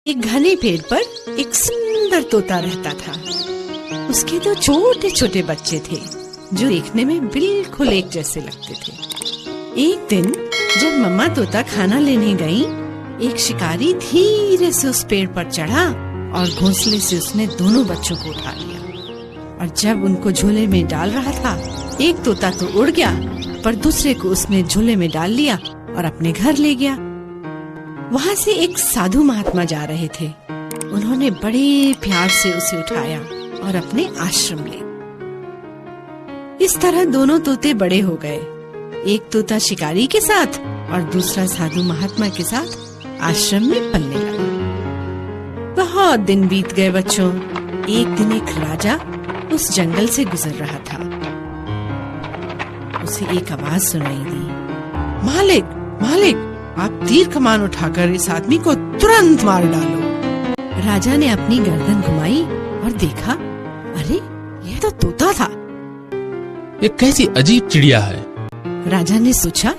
एक घने पेड़ पर एक सुंदर तोता रहता था। उसके दो छोटे छोटे बच्चे थे जो देखने में बिल्कुल एक जैसे लगते थे। एक दिन जब मम्मा तोता खाना लेने गई, एक शिकारी धीरे से उस पेड़ पर चढ़ा और घोंसले से उसने दोनों बच्चों को उठा लिया। और जब उनको झोले में डाल रहा था, एक तोता तो उड़ गया, पर दूसरे को उसने झोले में डाल लिया और अपने घर ले गया। वहाँ से एक साधु महात्मा जा रहे थे। उन्होंने बड़े प्यार से उसे उठाया और अपने आश्रम ले। इस तरह दोनों तोते बड़े हो गए, एक तोता शिकारी के साथ और दूसरा साधु महात्मा के साथ आश्रम में पलने लगा। बहुत दिन बीत गए बच्चों। एक दिन एक राजा उस जंगल से गुजर रहा था। उसे एक आवाज सुनाई दी, मालिक मालिक, आप तीर कमान उठाकर इस आदमी को तुरंत मार डालो। राजा ने अपनी गर्दन घुमाई और देखा, अरे यह तो तोता था। ये कैसी अजीब चिड़िया है, राजा ने सोचा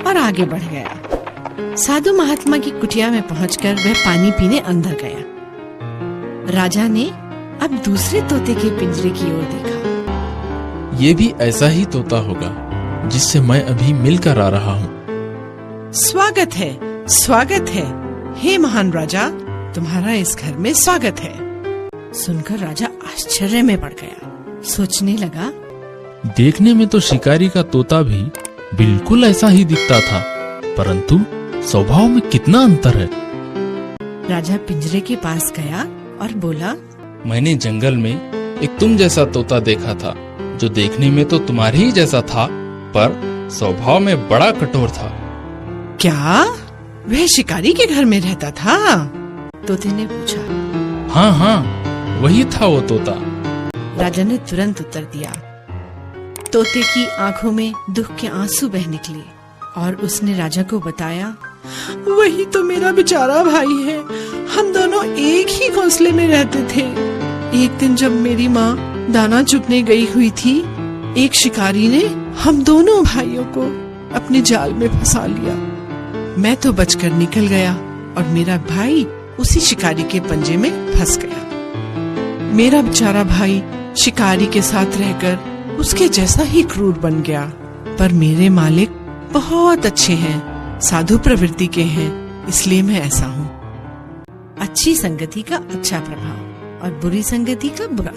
और आगे बढ़ गया। साधु महात्मा की कुटिया में पहुंचकर वह पानी पीने अंदर गया। राजा ने अब दूसरे तोते के पिंजरे की ओर देखा। ये भी ऐसा ही तोता होगा जिससे मैं अभी मिलकर आ रहा हूँ। स्वागत है, हे महान राजा, तुम्हारा इस घर में स्वागत है। सुनकर राजा आश्चर्य में पड़ गया। सोचने लगा, देखने में तो शिकारी का तोता भी बिल्कुल ऐसा ही दिखता था, परंतु स्वभाव में कितना अंतर है। राजा पिंजरे के पास गया और बोला, मैंने जंगल में एक तुम जैसा तोता देखा था, जो देखने में तो तुम्हारे ही जैसा था, पर स्वभाव में बड़ा कठोर था। क्या वह शिकारी के घर में रहता था? तोते ने पूछा। हाँ, वही था वो तोता। राजा ने तुरंत उत्तर दिया। तोते की आंखों में दुख के आंसू बह निकले और उसने राजा को बताया, वही तो मेरा बेचारा भाई है। हम दोनों एक ही घोंसले में रहते थे। एक दिन जब मेरी माँ दाना चुगने गई हुई थी, एक शिकारी ने हम दोनों भाइयों को अपने जाल में फंसा लिया। मैं तो बचकर निकल गया और मेरा भाई उसी शिकारी के पंजे में फंस गया। मेरा बेचारा भाई शिकारी के साथ रहकर उसके जैसा ही क्रूर बन गया। पर मेरे मालिक बहुत अच्छे हैं, साधु प्रवृत्ति के हैं, इसलिए मैं ऐसा हूँ। अच्छी संगति का अच्छा प्रभाव और बुरी संगति का बुरा।